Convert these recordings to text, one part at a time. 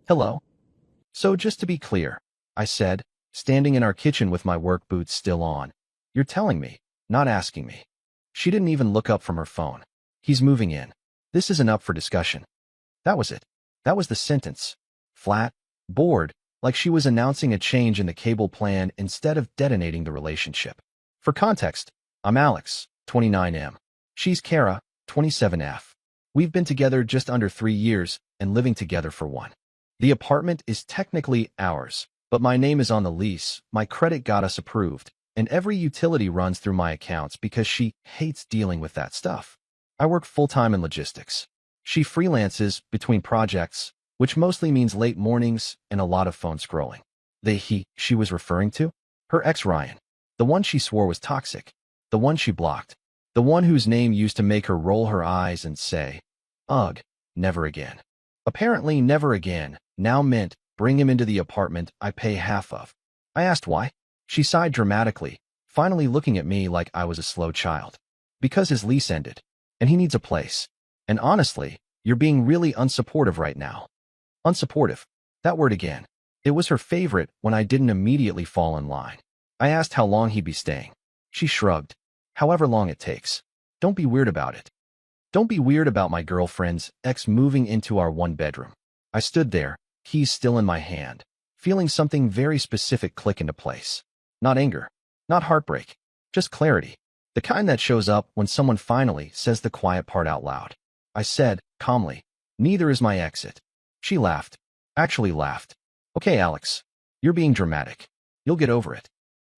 Hello? So just to be clear, I said, standing in our kitchen with my work boots still on. You're telling me, not asking me. She didn't even look up from her phone. He's moving in. This isn't up for discussion. That was it. That was the sentence. Flat, bored, like she was announcing a change in the cable plan instead of detonating the relationship. For context, I'm Alex, 29M. She's Kara, 27F. We've been together just under 3 years and living together for 1. The apartment is technically ours, but my name is on the lease, my credit got us approved, and every utility runs through my accounts because she hates dealing with that stuff. I work full-time in logistics. She freelances between projects, which mostly means late mornings and a lot of phone scrolling. She was referring to? Her ex Ryan. The one she swore was toxic. The one she blocked. The one whose name used to make her roll her eyes and say, "Ugh, never again." Apparently never again now meant bring him into the apartment I pay half of. I asked why. She sighed dramatically, finally looking at me like I was a slow child. Because his lease ended, and he needs a place. And honestly, you're being really unsupportive right now. Unsupportive. That word again. It was her favorite when I didn't immediately fall in line. I asked how long he'd be staying. She shrugged. However long it takes. Don't be weird about it. Don't be weird about my girlfriend's ex moving into our 1-bedroom. I stood there, keys still in my hand, feeling something very specific click into place. Not anger. Not heartbreak. Just clarity. The kind that shows up when someone finally says the quiet part out loud. I said, calmly, "Neither is my exit." She laughed. Actually laughed. "Okay, Alex. You're being dramatic. You'll get over it."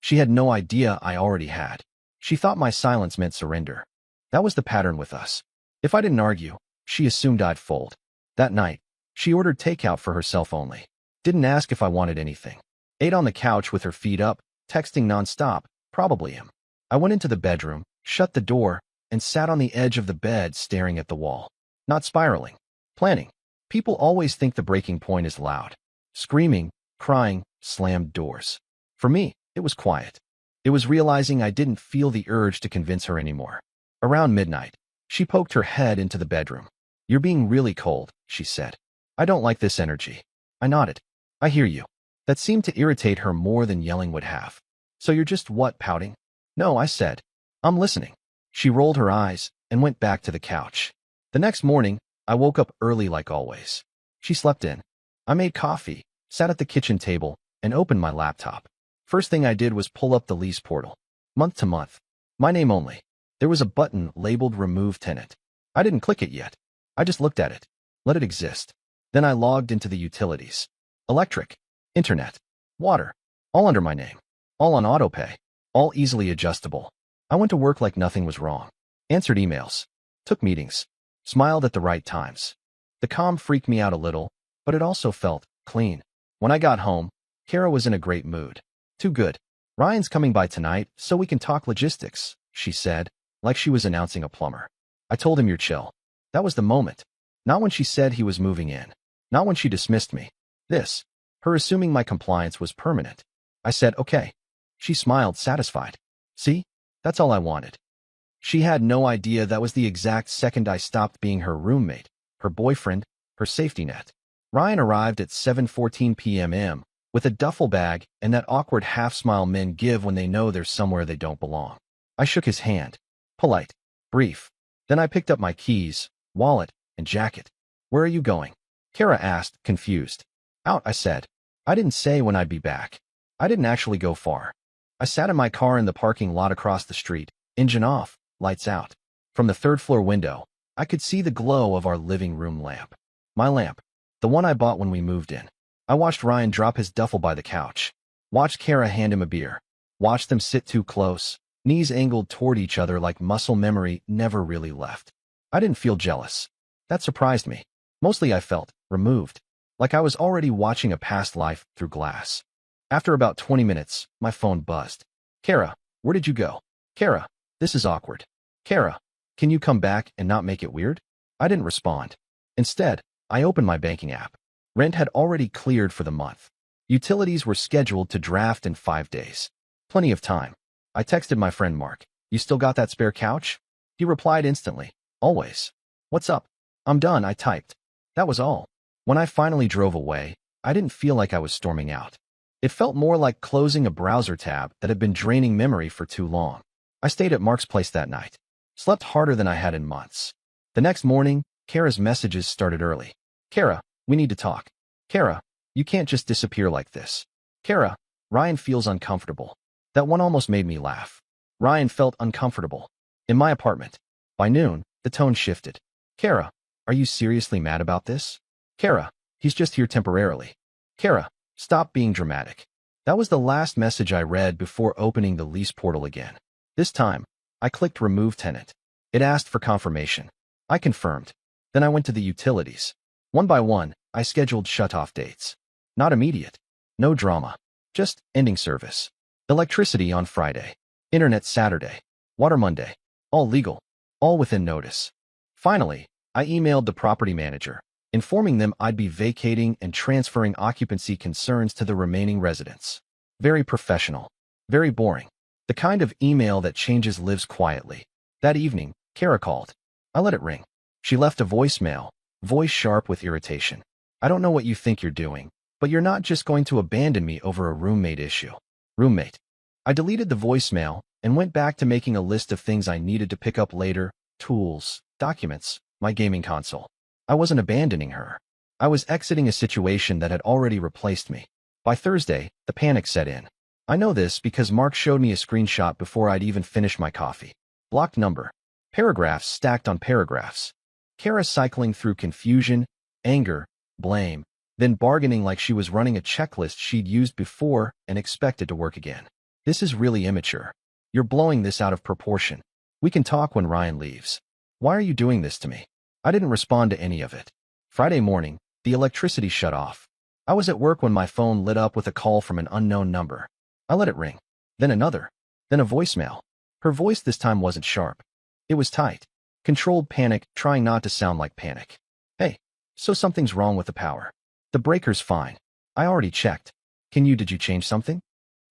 She had no idea I already had. She thought my silence meant surrender. That was the pattern with us. If I didn't argue, she assumed I'd fold. That night, she ordered takeout for herself only. Didn't ask if I wanted anything. Ate on the couch with her feet up, texting nonstop, probably him. I went into the bedroom, shut the door, and sat on the edge of the bed staring at the wall. Not spiraling. Planning. People always think the breaking point is loud. Screaming, crying, slammed doors. For me, it was quiet. It was realizing I didn't feel the urge to convince her anymore. Around midnight, she poked her head into the bedroom. "You're being really cold," she said. "I don't like this energy." I nodded. "I hear you." That seemed to irritate her more than yelling would have. "So you're just what, pouting?" "No," I said. "I'm listening." She rolled her eyes and went back to the couch. The next morning, I woke up early like always. She slept in. I made coffee, sat at the kitchen table, and opened my laptop. First thing I did was pull up the lease portal. Month to month. My name only. There was a button labeled Remove Tenant. I didn't click it yet. I just looked at it. Let it exist. Then I logged into the utilities. Electric, internet, water, all under my name. All on autopay. All easily adjustable. I went to work like nothing was wrong. Answered emails. Took meetings. Smiled at the right times. The calm freaked me out a little, but it also felt clean. When I got home, Kara was in a great mood. "Too good. Ryan's coming by tonight so we can talk logistics," she said, like she was announcing a plumber. I told him, "You're chill." That was the moment. Not when she said he was moving in. Not when she dismissed me. This. Her assuming my compliance was permanent. I said, "Okay." She smiled, satisfied. "See? That's all I wanted." She had no idea that was the exact second I stopped being her roommate, her boyfriend, her safety net. Ryan arrived at 7:14 p.m. with a duffel bag and that awkward half-smile men give when they know they're somewhere they don't belong. I shook his hand. Polite. Brief. Then I picked up my keys, wallet, and jacket. "Where are you going?" Kara asked, confused. "Out," I said. I didn't say when I'd be back. I didn't actually go far. I sat in my car in the parking lot across the street, engine off, lights out. From the third-floor window, I could see the glow of our living room lamp. My lamp. The one I bought when we moved in. I watched Ryan drop his duffel by the couch. Watched Kara hand him a beer. Watched them sit too close, knees angled toward each other like muscle memory never really left. I didn't feel jealous. That surprised me. Mostly I felt removed, like I was already watching a past life through glass. After about 20 minutes, my phone buzzed. "Kara, where did you go?" "Kara, this is awkward." "Kara, can you come back and not make it weird?" I didn't respond. Instead, I opened my banking app. Rent had already cleared for the month. Utilities were scheduled to draft in 5 days. Plenty of time. I texted my friend Mark. "You still got that spare couch?" He replied instantly. "Always." "What's up?" "I'm done," I typed. That was all. When I finally drove away, I didn't feel like I was storming out. It felt more like closing a browser tab that had been draining memory for too long. I stayed at Mark's place that night. Slept harder than I had in months. The next morning, Kara's messages started early. Kara, we need to talk. Kara, you can't just disappear like this. Kara, Ryan feels uncomfortable. That one almost made me laugh. Ryan felt uncomfortable. In my apartment. By noon, the tone shifted. Kara, are you seriously mad about this? Kara, he's just here temporarily. Kara, stop being dramatic. That was the last message I read before opening the lease portal again. This time, I clicked Remove Tenant. It asked for confirmation. I confirmed. Then I went to the utilities. One by one, I scheduled shut-off dates. Not immediate. No drama. Just ending service. Electricity on Friday. Internet Saturday. Water Monday. All legal. All within notice. Finally, I emailed the property manager, informing them I'd be vacating and transferring occupancy concerns to the remaining residents. Very professional. Very boring. The kind of email that changes lives quietly. That evening, Kara called. I let it ring. She left a voicemail, voice sharp with irritation. I don't know what you think you're doing, but you're not just going to abandon me over a roommate issue. Roommate. I deleted the voicemail and went back to making a list of things I needed to pick up later, tools, documents, my gaming console. I wasn't abandoning her. I was exiting a situation that had already replaced me. By Thursday, the panic set in. I know this because Mark showed me a screenshot before I'd even finished my coffee. Blocked number. Paragraphs stacked on paragraphs. Kara cycling through confusion, anger, blame, then bargaining like she was running a checklist she'd used before and expected to work again. This is really immature. You're blowing this out of proportion. We can talk when Ryan leaves. Why are you doing this to me? I didn't respond to any of it. Friday morning, the electricity shut off. I was at work when my phone lit up with a call from an unknown number. I let it ring. Then another. Then a voicemail. Her voice this time wasn't sharp. It was tight. Controlled panic, trying not to sound like panic. Hey, so something's wrong with the power. The breaker's fine. I already checked. Did you change something?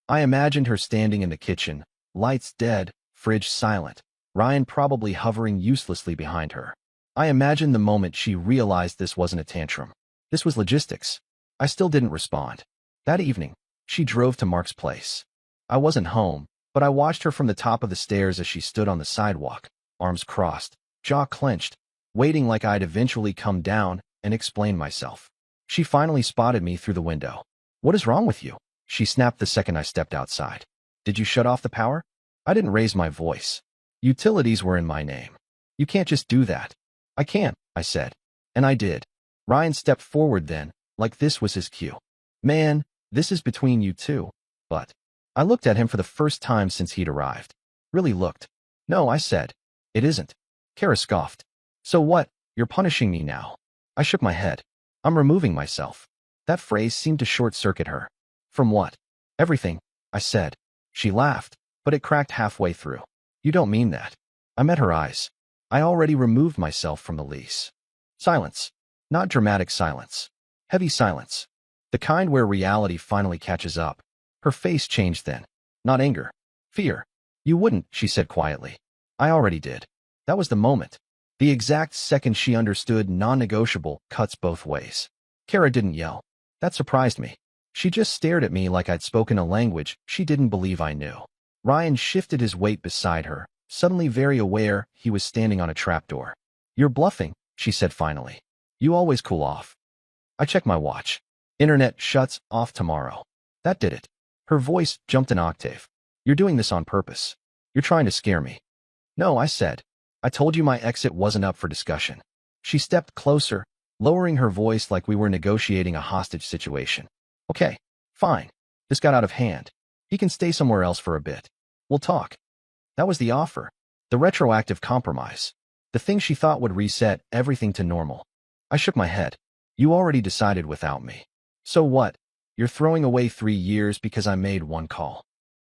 I imagined her standing in the kitchen, lights dead, fridge silent, Ryan probably hovering uselessly behind her. I imagined the moment she realized this wasn't a tantrum. This was logistics. I still didn't respond. That evening, she drove to Mark's place. I wasn't home, but I watched her from the top of the stairs as she stood on the sidewalk, arms crossed, jaw clenched, waiting like I'd eventually come down and explain myself. She finally spotted me through the window. What is wrong with you? She snapped the second I stepped outside. Did you shut off the power? I didn't raise my voice. Utilities were in my name. You can't just do that. I can't, I said. And I did. Ryan stepped forward then, like this was his cue. Man, this is between you two. But I looked at him for the first time since he'd arrived. Really looked. No, I said. It isn't. Kara scoffed. So what? You're punishing me now. I shook my head. I'm removing myself. That phrase seemed to short-circuit her. From what? Everything, I said. She laughed, but it cracked halfway through. You don't mean that. I met her eyes. I already removed myself from the lease. Silence. Not dramatic silence. Heavy silence. The kind where reality finally catches up. Her face changed then. Not anger. Fear. You wouldn't, she said quietly. I already did. That was the moment. The exact second she understood non-negotiable cuts both ways. Kara didn't yell. That surprised me. She just stared at me like I'd spoken a language she didn't believe I knew. Ryan shifted his weight beside her, suddenly very aware he was standing on a trapdoor. You're bluffing, she said finally. You always cool off. I checked my watch. Internet shuts off tomorrow. That did it. Her voice jumped an octave. You're doing this on purpose. You're trying to scare me. No, I said. I told you my exit wasn't up for discussion. She stepped closer, lowering her voice like we were negotiating a hostage situation. Okay, fine. This got out of hand. He can stay somewhere else for a bit. We'll talk. That was the offer. The retroactive compromise. The thing she thought would reset everything to normal. I shook my head. You already decided without me. So what? You're throwing away 3 years because I made one call.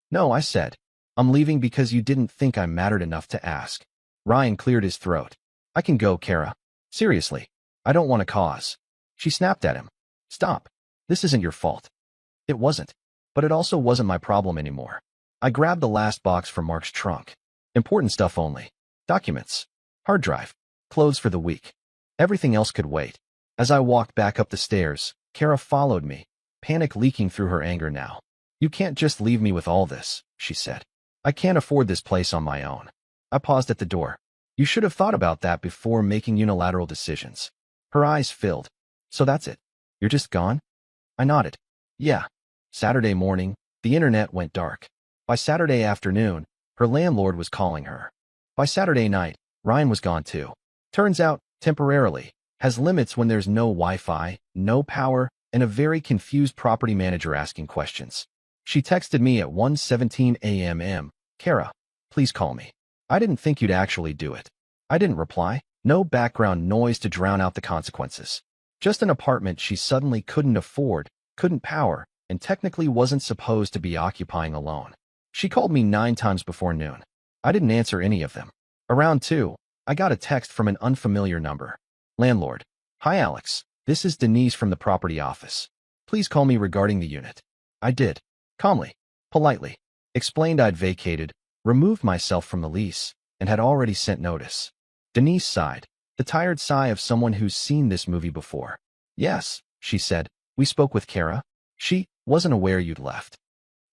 No, I said. I'm leaving because you didn't think I mattered enough to ask. Ryan cleared his throat. I can go, Kara. Seriously. I don't want to cause. She snapped at him. Stop. This isn't your fault. It wasn't. But it also wasn't my problem anymore. I grabbed the last box from Mark's trunk. Important stuff only. Documents. Hard drive. Clothes for the week. Everything else could wait. As I walked back up the stairs, Kara followed me, panic leaking through her anger now. You can't just leave me with all this, she said. I can't afford this place on my own. I paused at the door. You should have thought about that before making unilateral decisions. Her eyes filled. So that's it. You're just gone? I nodded. Yeah. Saturday morning, the internet went dark. By Saturday afternoon, her landlord was calling her. By Saturday night, Ryan was gone too. Turns out, temporarily, has limits when there's no Wi-Fi, no power, and a very confused property manager asking questions. She texted me at 1:17 a.m. Kara, please call me. I didn't think you'd actually do it. I didn't reply. No background noise to drown out the consequences. Just an apartment she suddenly couldn't afford, couldn't power, and technically wasn't supposed to be occupying alone. She called me 9 times before noon. I didn't answer any of them. Around 2, I got a text from an unfamiliar number. Landlord. Hi Alex, this is Denise from the property office. Please call me regarding the unit. I did. Calmly, politely, explained I'd vacated, removed myself from the lease, and had already sent notice. Denise sighed, the tired sigh of someone who's seen this movie before. Yes, she said, we spoke with Kara. She wasn't aware you'd left.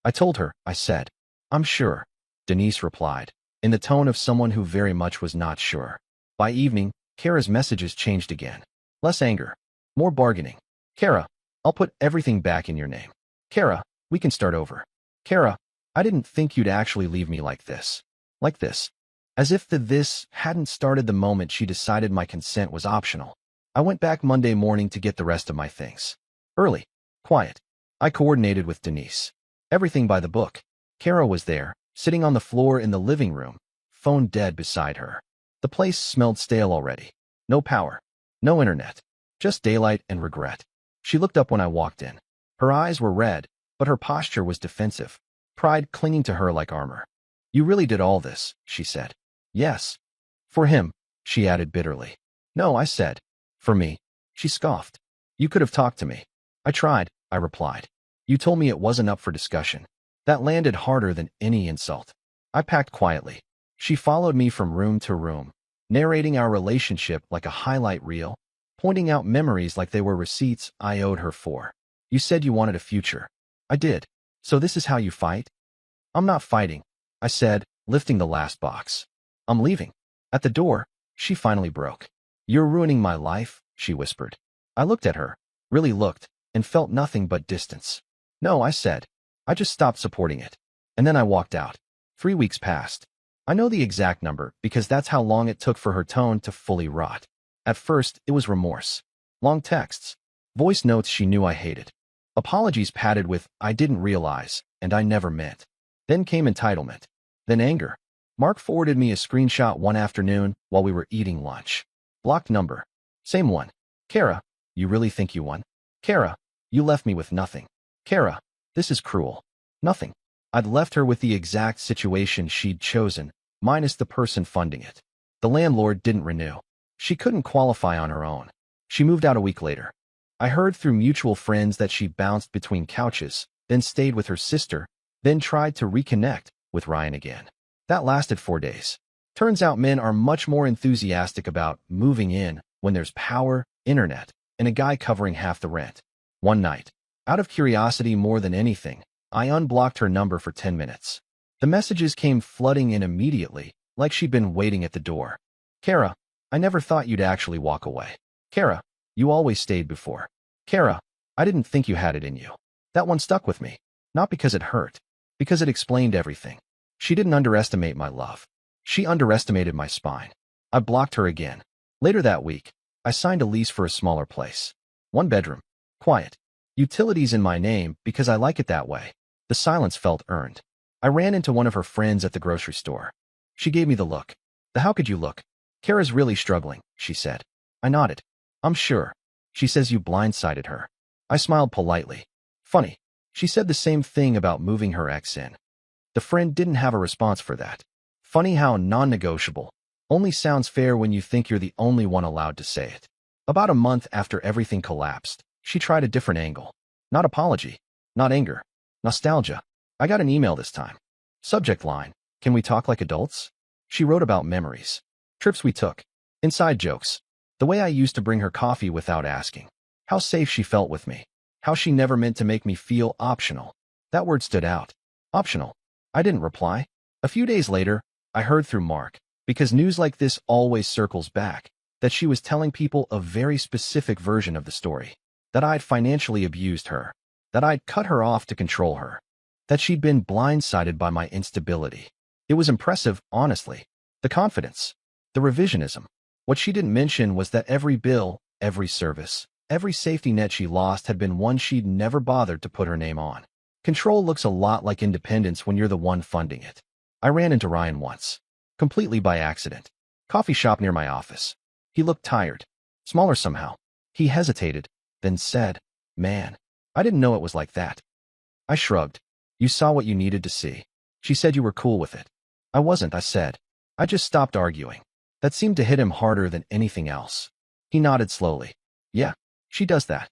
I told her, I said. I'm sure, Denise replied, in the tone of someone who very much was not sure. By evening, Kara's messages changed again. Less anger, more bargaining. Kara, I'll put everything back in your name. Kara, we can start over. Kara, I didn't think you'd actually leave me like this. Like this. As if the this hadn't started the moment she decided my consent was optional. I went back Monday morning to get the rest of my things. Early. Quiet. I coordinated with Denise. Everything by the book. Kara was there, sitting on the floor in the living room, phone dead beside her. The place smelled stale already. No power. No internet. Just daylight and regret. She looked up when I walked in. Her eyes were red, but her posture was defensive. Pride clinging to her like armor. You really did all this, she said. Yes. For him, she added bitterly. No, I said. For me. She scoffed. You could have talked to me. I tried, I replied. You told me it wasn't up for discussion. That landed harder than any insult. I packed quietly. She followed me from room to room, narrating our relationship like a highlight reel, pointing out memories like they were receipts I owed her for. You said you wanted a future. I did. So this is how you fight? I'm not fighting, I said, lifting the last box. I'm leaving. At the door, she finally broke. You're ruining my life, she whispered. I looked at her, really looked, and felt nothing but distance. No, I said. I just stopped supporting it. And then I walked out. 3 weeks passed. I know the exact number because that's how long it took for her tone to fully rot. At first, it was remorse. Long texts. Voice notes she knew I hated. Apologies padded with, I didn't realize, and I never meant. Then came entitlement. Then anger. Mark forwarded me a screenshot one afternoon while we were eating lunch. Blocked number. Same one. Kara, you really think you won? Kara, you left me with nothing. Kara, this is cruel. Nothing. I'd left her with the exact situation she'd chosen, minus the person funding it. The landlord didn't renew. She couldn't qualify on her own. She moved out a week later. I heard through mutual friends that she bounced between couches, then stayed with her sister, then tried to reconnect with Ryan again. That lasted 4 days. Turns out men are much more enthusiastic about moving in when there's power, internet, and a guy covering half the rent. One night, out of curiosity more than anything, I unblocked her number for 10 minutes. The messages came flooding in immediately, like she'd been waiting at the door. Kara, I never thought you'd actually walk away. Kara, you always stayed before. Kara, I didn't think you had it in you. That one stuck with me. Not because it hurt. Because it explained everything. She didn't underestimate my love. She underestimated my spine. I blocked her again. Later that week, I signed a lease for a smaller place. 1 bedroom. Quiet. Utilities in my name because I like it that way. The silence felt earned. I ran into one of her friends at the grocery store. She gave me the look. The how could you look? Kara's really struggling, she said. I nodded. I'm sure. She says you blindsided her. I smiled politely. Funny. She said the same thing about moving her ex in. The friend didn't have a response for that. Funny how non-negotiable only sounds fair when you think you're the only one allowed to say it. About a month after everything collapsed, she tried a different angle. Not apology. Not anger. Nostalgia. I got an email this time. Subject line, can we talk like adults? She wrote about memories. Trips we took. Inside jokes. The way I used to bring her coffee without asking. How safe she felt with me. How she never meant to make me feel optional. That word stood out. Optional. I didn't reply. A few days later, I heard through Mark, because news like this always circles back, that she was telling people a very specific version of the story. That I'd financially abused her. That I'd cut her off to control her. That she'd been blindsided by my instability. It was impressive, honestly. The confidence. The revisionism. What she didn't mention was that every bill, every service, every safety net she lost had been one she'd never bothered to put her name on. Control looks a lot like independence when you're the one funding it. I ran into Ryan once. Completely by accident. Coffee shop near my office. He looked tired. Smaller somehow. He hesitated, then said, "Man, I didn't know it was like that." I shrugged. "You saw what you needed to see. She said you were cool with it." "I wasn't," I said. "I just stopped arguing." That seemed to hit him harder than anything else. He nodded slowly. "Yeah, she does that."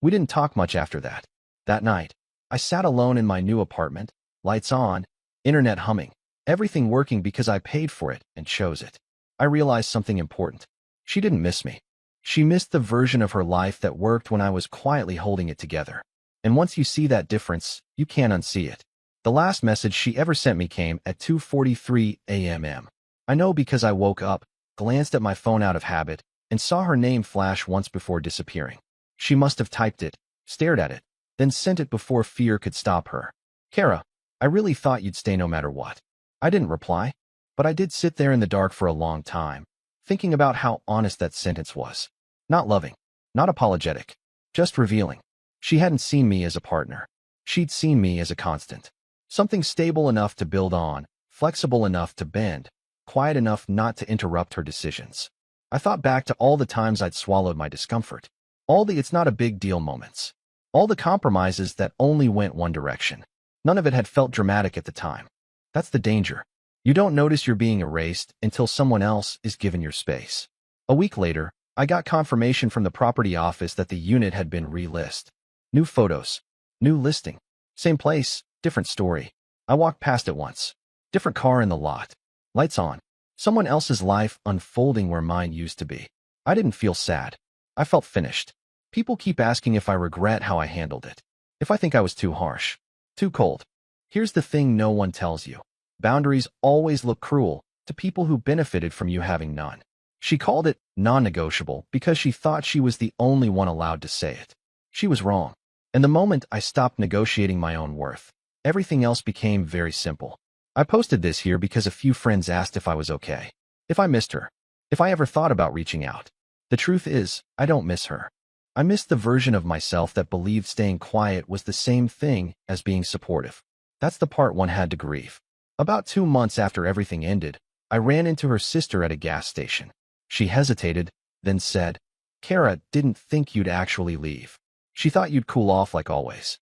We didn't talk much after that. That night, I sat alone in my new apartment, lights on, internet humming, everything working because I paid for it and chose it. I realized something important. She didn't miss me. She missed the version of her life that worked when I was quietly holding it together. And once you see that difference, you can't unsee it. The last message she ever sent me came at 2:43 a.m. I know because I woke up, glanced at my phone out of habit, and saw her name flash once before disappearing. She must have typed it, stared at it, then sent it before fear could stop her. "Kara, I really thought you'd stay no matter what." I didn't reply, but I did sit there in the dark for a long time, thinking about how honest that sentence was. Not loving, not apologetic, just revealing. She hadn't seen me as a partner. She'd seen me as a constant. Something stable enough to build on, flexible enough to bend, quiet enough not to interrupt her decisions. I thought back to all the times I'd swallowed my discomfort. All the "it's not a big deal" moments. All the compromises that only went one direction. None of it had felt dramatic at the time. That's the danger. You don't notice you're being erased until someone else is given your space. A week later, I got confirmation from the property office that the unit had been relisted. New photos. New listing. Same place, different story. I walked past it once. Different car in the lot. Lights on. Someone else's life unfolding where mine used to be. I didn't feel sad. I felt finished. People keep asking if I regret how I handled it. If I think I was too harsh. Too cold. Here's the thing no one tells you. Boundaries always look cruel to people who benefited from you having none. She called it non-negotiable because she thought she was the only one allowed to say it. She was wrong. And the moment I stopped negotiating my own worth, everything else became very simple. I posted this here because a few friends asked if I was okay, if I missed her, if I ever thought about reaching out. The truth is, I don't miss her. I miss the version of myself that believed staying quiet was the same thing as being supportive. That's the part one had to grieve. About 2 months after everything ended, I ran into her sister at a gas station. She hesitated, then said, "Kara didn't think you'd actually leave. She thought you'd cool off like always."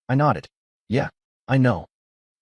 I nodded. "Yeah, I know."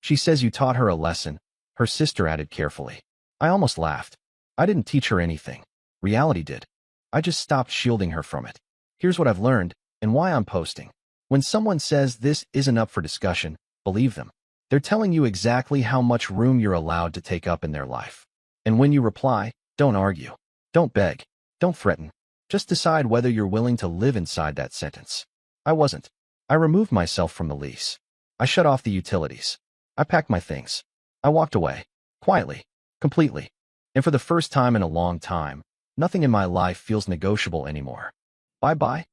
"She says you taught her a lesson," her sister added carefully. I almost laughed. I didn't teach her anything. Reality did. I just stopped shielding her from it. Here's what I've learned, and why I'm posting. When someone says this isn't up for discussion, believe them. They're telling you exactly how much room you're allowed to take up in their life. And when you reply, don't argue. Don't beg. Don't threaten. Just decide whether you're willing to live inside that sentence. I wasn't. I removed myself from the lease. I shut off the utilities. I packed my things. I walked away. Quietly. Completely. And for the first time in a long time, nothing in my life feels negotiable anymore. Bye-bye.